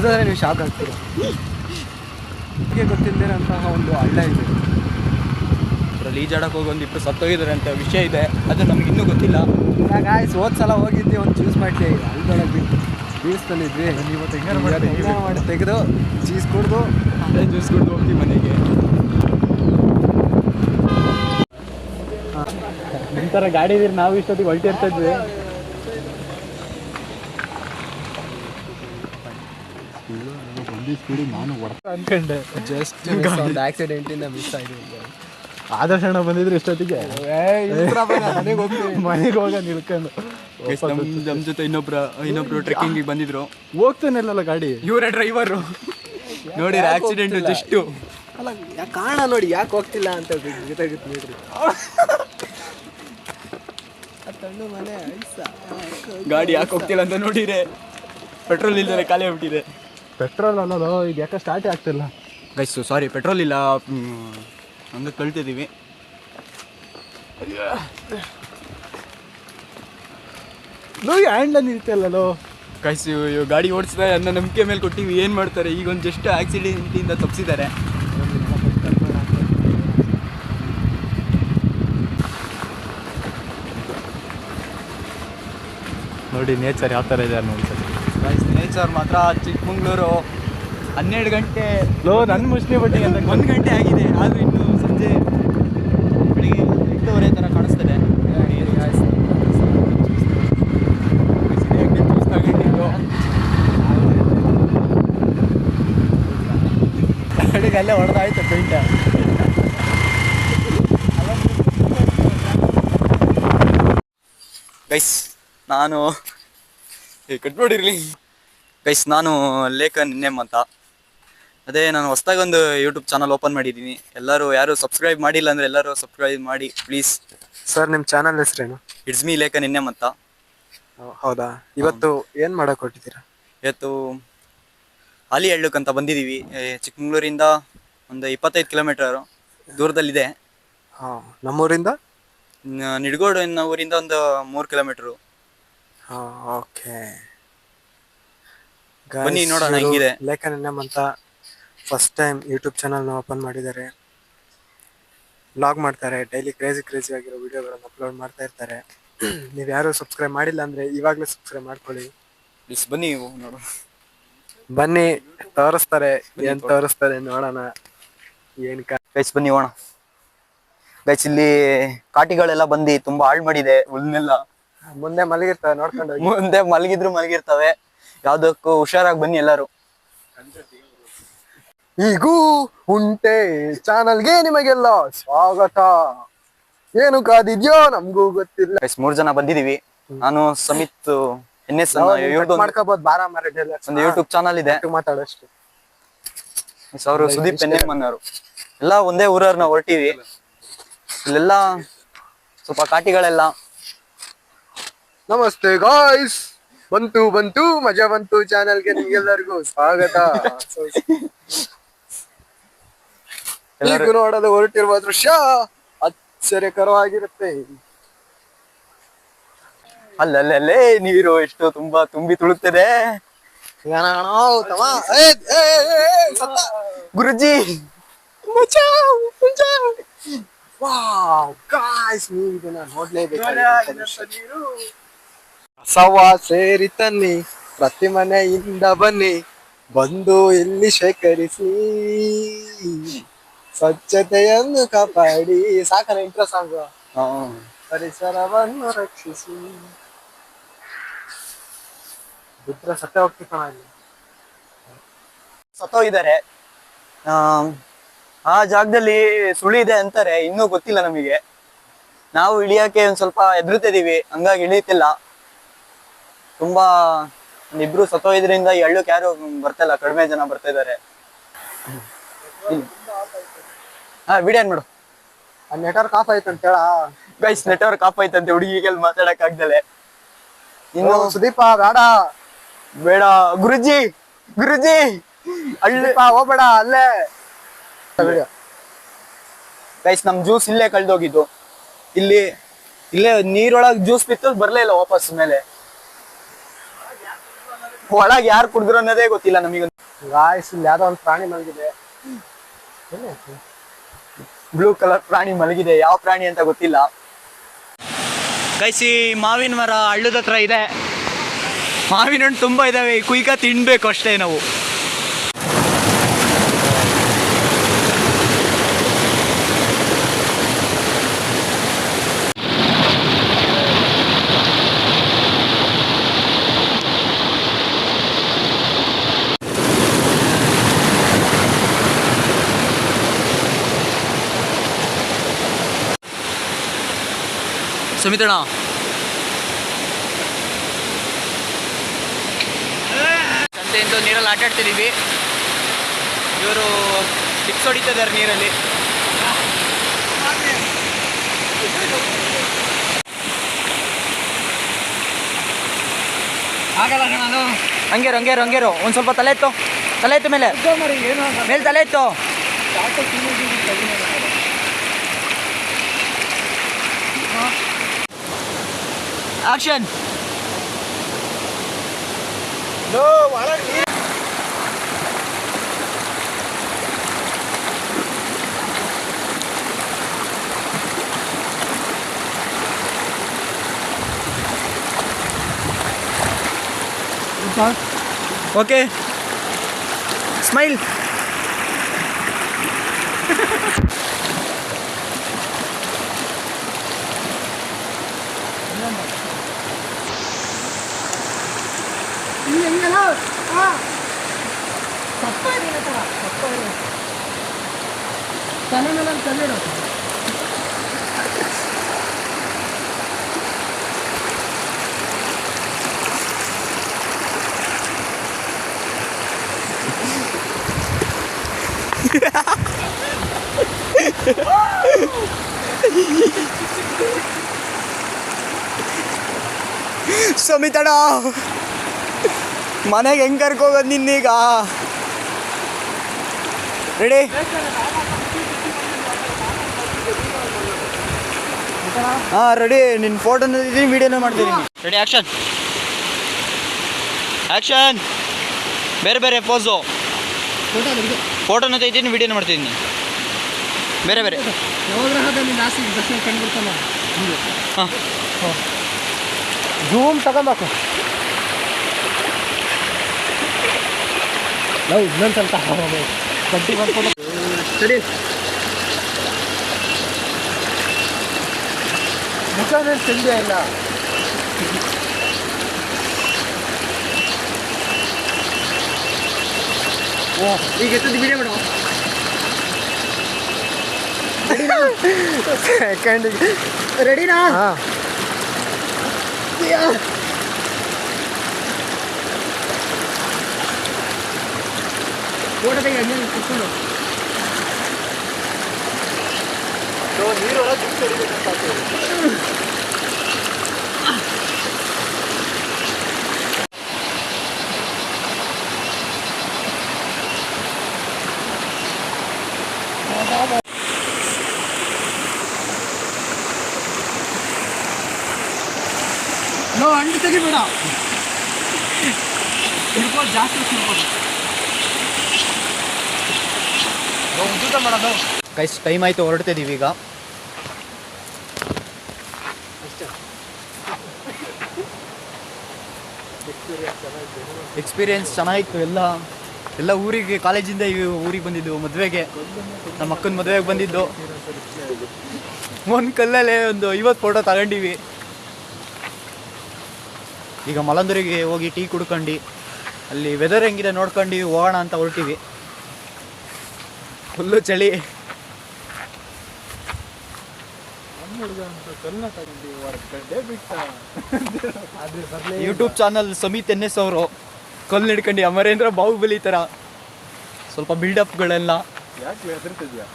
ಗೊತ್ತಾದ್ರೆ ನೀವು ಶಾಕ್ ಆಗ್ತೀರ. ಗೊತ್ತಿಲ್ಲದಿರೋಂತಹ ಒಂದು ಹಳ್ಳ ಇದೆ. ಅದರಲ್ಲಿ ಈಜಾಡಕ್ಕೆ ಹೋಗಿ ಒಂದು ಇಬ್ಬರು ಸತ್ತೋಗಿದ್ದಾರೆ ಅಂತ ವಿಷಯ ಇದೆ, ಅದು ನಮ್ಗೆ ಇನ್ನೂ ಗೊತ್ತಿಲ್ಲ. ಗಾಯ್ಸ್ ಹೋದ ಸಲ ಹೋಗಿದ್ವಿ, ಒಂದು ಜ್ಯೂಸ್ ಮಾಡಿ ಹಳ್ಳದೊಳಗೆ ಬೀಳಿಸ್ತಾನಿದ್ವಿ. ಇವತ್ತು ಮಾಡಿ ತೆಗೆದು ಜ್ಯೂಸ್ ಕುಡಿದು ಅದೇ ಜ್ಯೂಸ್ ಕುಡಿದು ಹೋಗ್ತೀವಿ ಮನೆಗೆ. ನಿಮ್ಮ ಥರ ಗಾಡಿ ಇದ್ರೆ ನಾವು ಇಷ್ಟೊತ್ತಿಗೆ ಹೊಲ್ಟಿರ್ತಾ ಇದ್ವಿ. ನಾನು ಅನ್ಕೊಂಡೆ ಜಸ್ಟ್ ಒಂದು ಆಕ್ಸಿಡೆಂಟಿಂದ ಮಿಸ್ ಆಗಿದೆ. ಆದರ್ಶಣ ಬಂದಿದ್ರು ಇಷ್ಟೊತ್ತಿಗೆ ಮನೆಗೆ ಹೋಗ ನಿಲ್ಕೊಂಡು. ನಮ್ಮ ಜೊತೆ ಇನ್ನೊಬ್ರು ಟ್ರೆಕ್ಕಿಂಗಿಗೆ ಬಂದಿದ್ರು. ಹೋಗ್ತಾನೆಲ್ಲ ಗಾಡಿ, ಇವರೇ ಡ್ರೈವರು. ನೋಡಿ ಆಕ್ಸಿಡೆಂಟ್ ಜಸ್ಟ್ ಅಲ್ಲ, ಕಾರಣ ನೋಡಿ ಯಾಕೆ ಹೋಗ್ತಿಲ್ಲ ಅಂತ ಗೊತ್ತಾಗುತ್ತೆ ನೋಡ್ರಿ. ಮನೆ ಗಾಡಿ ಯಾಕೆ ಹೋಗ್ತಿಲ್ಲ ಅಂತ ನೋಡಿದ್ರೆ ಪೆಟ್ರೋಲ್ ಇಲ್ಲದೆ ಖಾಲಿ ಆಗ್ಬಿಟ್ಟಿದೆ. ಪೆಟ್ರೋಲ್ ಅನ್ನೋದು ಈಗ ಯಾಕೆ ಸ್ಟಾರ್ಟೇ ಆಗ್ತಿಲ್ಲ ಗೈಸ್. ಸಾರಿ, ಪೆಟ್ರೋಲ್ ಇಲ್ಲ, ಹಂಗೆ ಕಳ್ತಿದ್ದೀವಿ. Hand ನಿಲ್ತಲ್ಲೋ guys. ಗಾಡಿ ಓಡಿಸ್ತಾರೆ ಅನ್ನೋ ನಂಬಿಕೆ ಮೇಲೆ ಕೊಟ್ಟಿವಿ, ಏನು ಮಾಡ್ತಾರೆ. ಈಗ ಒಂದು ಜಸ್ಟ್ ಆಕ್ಸಿಡೆಂಟಿಂದ ತಪ್ಪಿಸಿದ್ದಾರೆ. ನೋಡಿ ನೇಚರ್ ಯಾವ ಥರ ಇದೆ ನೋಡಿ ಗೈಸ್. ನೇಚರ್ ಮಾತ್ರ ಚಿಕ್ಕಮಂಗ್ಳೂರು 12 ಗಂಟೆ ನನ್ನ ಮುಸ್ಲಿ ಬಟ್ಟಿಗೆ ಅಂತ 1 ಗಂಟೆ ಆಗಿದೆ, ಆದರೂ ಇನ್ನೂ ಸಂಜೆ ಬೆಳಿಗ್ಗೆ 8:30 ಥರ ಕಾಣಿಸ್ತದೆ. ಅಲ್ಲೇ ಹೊಡೆದಾಯ್ತು ಪೇಂಟ. ಗೈಸ್ ನಾನು ಕಟ್ಬಿಡಿರ್ಲಿ. ಗೈಸ್ ನಾನು ಲೇಖನ್ ನೇಮ್ ಅಂತ. ಅದೇ ನಾನು ಹೊಸದಾಗಿ ಒಂದು ಯೂಟ್ಯೂಬ್ ಚಾನಲ್ ಓಪನ್ ಮಾಡಿದ್ದೀನಿ. ಎಲ್ಲರೂ ಯಾರು ಸಬ್ಸ್ಕ್ರೈಬ್ ಮಾಡಿಲ್ಲ ಅಂದರೆ ಎಲ್ಲರೂ ಸಬ್ಸ್ಕ್ರೈಬ್ ಮಾಡಿ ಪ್ಲೀಸ್. ಸರ್ ನಿಮ್ಮ ಚಾನಲ್ ಹೆಸರೇನು? ಇಟ್ಸ್ ಮೀ ಲೇಖನ್ ನೇಮ್ ಅಂತ. ಹೌದಾ? ಇವತ್ತು ಏನು ಮಾಡಕ್ಕೆ ಹೊಟ್ಟಿದ್ದೀರಾ? ಇವತ್ತು ಹಾಲಿ ಹಳ್ಳಕ್ಕೆ ಅಂತ ಬಂದಿದ್ದೀವಿ. ಚಿಕ್ಕಮಂಗ್ಳೂರಿಂದ ಒಂದು 25 ಕಿಲೋಮೀಟರ್ ದೂರದಲ್ಲಿದೆ. ಹಾಂ, ನಮ್ಮೂರಿಂದ ನಿಡಗೋಡು ಅನ್ನೋ ಊರಿಂದ ಒಂದು 3 ಕಿಲೋಮೀಟರು. ಹಾಂ, ಓಕೆ. ಬನ್ನಿ ನೋಡೋಣ ಹೆಂಗಿದೆ. ಲೇಖನ್ ನೇಮ್ ಅಂತ ಫಸ್ಟ್ ಟೈಮ್ ಯೂಟ್ಯೂಬ್ ಚಾನಲ್ನ ಓಪನ್ ಮಾಡಿದ್ದಾರೆ. ವ್ಲಾಗ್ ಮಾಡ್ತಾರೆ, ಡೈಲಿ ಕ್ರೇಜಿ ಆಗಿರೋ ವಿಡಿಯೋಗಳನ್ನು ಅಪ್ಲೋಡ್ ಮಾಡ್ತಾ ಇರ್ತಾರೆ. ನೀವು ಯಾರು ಸಬ್ಸ್ಕ್ರೈಬ್ ಮಾಡಿಲ್ಲ ಅಂದರೆ ಇವಾಗಲೇ ಸಬ್ಸ್ಕ್ರೈಬ್ ಮಾಡ್ಕೊಳ್ಳಿ. ಪ್ಲೀಸ್ ಬನ್ನಿ ನೋಡು. ಬನ್ನಿ, ತೋರಿಸ್ತಾರೆ. ಏನು ತೋರಿಸ್ತಾರೆ ನೋಡೋಣ. ಏನು ಗೈಸ್ ಬನ್ನಿ ಹೋಣ. ಗೈಸ್ ಇಲ್ಲಿ ಕಾಟಿಗಳೆಲ್ಲ ಬಂದು ತುಂಬಾ ಹಾಳು ಮಾಡಿದೆ ಹುಲ್ನೆಲ್ಲ. ಮುಂದೆ ಮಲಗಿರ್ತವೆ, ನೋಡ್ಕೊಂಡು ಮುಂದೆ ಮಲಗಿರ್ತವೆ. ಯಾವ್ದಕ್ಕೂ ಹುಷಾರಾಗಿ ಬನ್ನಿ ಎಲ್ಲರೂ. ಈಗೂ ಉಂಟೆ ಚಾನಲ್ಗೆ ನಿಮಗೆಲ್ಲ ಸ್ವಾಗತ. ಏನು ಕಾದಿದ್ಯೋ ನಮಗೂ ಗೊತ್ತಿಲ್ಲ. ಗೈಸ್ 3 ಜನ ಬಂದಿದೀವಿ. ನಾನು ಸಮಿತ್ NS ಮಾಡ್ಕೋಬಹುದು. ಬಾರ ಒಂದು ಯೂಟ್ಯೂಬ್ ಚಾನಲ್ ಇದೆ, ಮಾತಾಡೋಷ್ಟು. ಅವರು ಸುದೀಪ್ NM ಅನ್ನೋರು. ಎಲ್ಲ ಒಂದೇ ಊರವ್ರು ನಾವು ಹೊರಟಿವಿ. ಇಲ್ಲೆಲ್ಲ ಸ್ವಲ್ಪ ಕಾಟಿಗಳೆಲ್ಲ. ನಮಸ್ತೆ ಗಾಯ್ಸ್, ಬಂತು ಮಜಾ ಬಂತು ಚಾನಲ್ಗೆ ನಿಮ್ಗೆಲ್ಲರಿಗೂ ಸ್ವಾಗತ. ಈಗ ನೋಡಲು ಹೊರಟಿರುವ ದೃಶ್ಯ ಆಶ್ಚರ್ಯಕರವಾಗಿರುತ್ತೆ. ಅಲ್ಲಲ್ಲೇ ನೀರು ಎಷ್ಟು ತುಂಬಿ ತುಳುತ್ತದೆ. ಗುರುಜಿ ನೀವು ಇದನ್ನ ನೋಡ್ಲೇಬೇಕು. ಸವಾ ಸೇರಿ ತನ್ನಿ, ಪ್ರತಿ ಮನೆಯಿಂದ ಬನ್ನಿ, ಬಂದು ಇಲ್ಲಿ ಶೇಖರಿಸಿ, ಸ್ವಚ್ಛತೆಯನ್ನು ಕಾಪಾಡಿ. ಸಾಕನ ಇಂಟ್ರೋ ಸಾಂಗ್. ಪರಿಸರವನ್ನು ರಕ್ಷಿಸಿ. ಬಿಟ್ರೆ ಸತ್ಯ ಹೋಗ್ತಿತ್ತು. ಸತ್ತೋಗಿದ್ದಾರೆ. ಆ ಜಾಗದಲ್ಲಿ ಸುಳಿ ಇದೆ ಅಂತಾರೆ, ಇನ್ನೂ ಗೊತ್ತಿಲ್ಲ ನಮಗೆ. ನಾವು ಇಳಿಯಕ್ಕೆ ಒಂದ್ ಸ್ವಲ್ಪ ಹೆದರ್ತಿದೀವಿ, ಹಂಗಾಗಿ ಇಳಿತಿಲ್ಲ. ತುಂಬಾ ಇಬ್ರು ಸತ್ತೋದ್ರಿಂದ ಈ ಹಳ್ಳಕ್ಕೆ ಯಾರು ಬರ್ತಾ ಇಲ್ಲ, ಕಡಿಮೆ ಜನ ಬರ್ತಾ ಇದಾರೆ. ವಿಡಿಯೋ ಮಾಡು. ನೆಟ್ವರ್ಕ್ ಆಫ್ ಆಯ್ತು ಅಂತ ಹೇಳ. ಗೈಸ್ ನೆಟ್ವರ್ಕ್ ಆಫ್ ಆಯ್ತಂತೆ, ಹುಡುಗಿಗೆ ಮಾತಾಡಕ್ ಆಗ್ದಲೆ. ಇನ್ನು ಸುದೀಪ ಬೇಡ. ಗುರುಜಿ ಹಳ್ಳಿ ಹೋಗ್ಬೇಡ ಅಲ್ಲೇ. ಗೈಸ್ ನಮ್ ಜ್ಯೂಸ್ ಇಲ್ಲೇ ಕಳ್ದೋಗಿದ್ದು. ಇಲ್ಲೇ ನೀರೊಳಗ್ ಜ್ಯೂಸ್ ಬಿತ್ತು, ಬರ್ಲೇ ಇಲ್ಲ ವಾಪಸ್ ಮೇಲೆ. ಒಳಗೆ ಯಾರು ಕುಡಿದ್ರು ಅನ್ನೋದೇ ಗೊತ್ತಿಲ್ಲ ನಮಗೆ. ಗಾಯ್ಸ್ ಇಲ್ಲಿ ಯಾವ್ದೋ ಒಂದು ಪ್ರಾಣಿ ಮಲಗಿದೆ. ಬ್ಲೂ ಕಲರ್ ಪ್ರಾಣಿ ಮಲಗಿದೆ, ಯಾವ ಪ್ರಾಣಿ ಅಂತ ಗೊತ್ತಿಲ್ಲ. ಕೈಸಿ ಮಾವಿನ ಮರ ಹಳ್ಳದ ಹತ್ರ ಇದೆ. ಮಾವಿನ ಹಣ್ಣು ತುಂಬ ಇದಾವೆ, ಕುಯ್ಕ ತಿನ್ಬೇಕು ಅಷ್ಟೇ ನಾವು. ಸುಮಿತಣ್ಣ ಸಂತೆಯಿಂದ ನೀರಲ್ಲಿ ಆಟ ಆಡ್ತಿದ್ದೀವಿ. ಇವರು ಟಿಪ್ಸ್ ಹೊಡಿತಿದ್ದಾರೆ ನೀರಲ್ಲಿ. ಆಗಲ್ಲ ನಾನು ಹಂಗೇರು ಹಂಗೇರು ಹಂಗೇರು. ಒಂದು ಸ್ವಲ್ಪ ತಲೆ ಎತ್ತು ಮೇಲೆ ತಲೆ ಎತ್ತು. ಆಕ್ಷನ್. Okay smile. ಸುಮಿತಣ್ಣ ಮನೆಗೆ ಹೆಂಗ್ ಕರ್ಕೋಗೋದು ನಿನ್ನೀಗ? ರೆಡಿ? ಹಾಂ ರೆಡಿ. ನಿನ್ನ ಫೋಟೋನ ಇದ್ದೀನಿ, ವಿಡಿಯೋನ ಮಾಡ್ತೀನಿ. Ready action. ಆ್ಯಕ್ಷನ್. ಬೇರೆ ಬೇರೆ ಪೋಸು. ಫೋಟೋನ ತೆಗಿತೀನಿ, ವಿಡಿಯೋನ ಮಾಡ್ತಿದ್ದೀನಿ. ಬೇರೆ ಬೇರೆ. ಹಾಂ ಜೂಮ್ ತಗೊಂಬೇಕು. ನಾವು ಇನ್ನೊಂದು ಸ್ವಲ್ಪ ಬಡ್ಡಿ ಬರ್ಕೊಂಡು ಸರಿ. ಮುಖನೇ ತಿಂದೇ ಇಲ್ಲ. ಓ ಈಗ ಎಷ್ಟೊಂದು ವಿಡಿಯೋ ಮಾಡು. ಸೆಕೆಂಡಿಗೆ ರೆಡಿನಾ? ಹಾಂ. ಫೋಟೋ ತೆಗಿ ಅಣ್ಣ ಕುತ್ಕೊಂಡು. ನೀರು ನೋ ಅಂಡು ತೆಗಿಬೇಡ. ಜಾಸ್ತಿ ತಿಳ್ಬೋದು. ಗೈಸ್ ಟೈಮ್ ಆಯಿತು, ಹೊರಡ್ತಿದ್ದೀವಿ ಈಗ. ಎಕ್ಸ್ಪೀರಿಯನ್ಸ್ ಚೆನ್ನಾಗಿತ್ತು. ಎಲ್ಲ ಊರಿಗೆ, ಕಾಲೇಜಿಂದ ಊರಿಗೆ ಬಂದಿದ್ದು ಮದುವೆಗೆ. ನಮ್ಮ ಅಕ್ಕನ ಮದುವೆಗೆ ಬಂದಿದ್ದು. ಒಂದು ಕಲ್ಲಲ್ಲೇ ಒಂದು 50 ಫೋಟೋ ತಗೊಂಡಿವಿ. ಈಗ ಮಲಂದೂರಿಗೆ ಹೋಗಿ ಟೀ ಕುಡ್ಕೊಂಡು ಅಲ್ಲಿ ವೆದರ್ ಹೆಂಗಿದೆ ನೋಡ್ಕೊಂಡು ಹೋಗೋಣ ಅಂತ ಹೊರಟಿವಿ. ಫುಲ್ಲು ಚಳಿ. ಯೂಟ್ಯೂಬ್ ಚಾನಲ್ ಸಮಿತ್ NS ಅವರು ಕಲ್ಲು ಹಿಡ್ಕೊಂಡು ಅಮರೇಂದ್ರ ಬಾಹುಬಲಿ ಥರ ಸ್ವಲ್ಪ ಬಿಲ್ಡಪ್ಗಳೆಲ್ಲ. ಯಾಕೆ ಹೆದರ್ತಿದ್ಯಾ?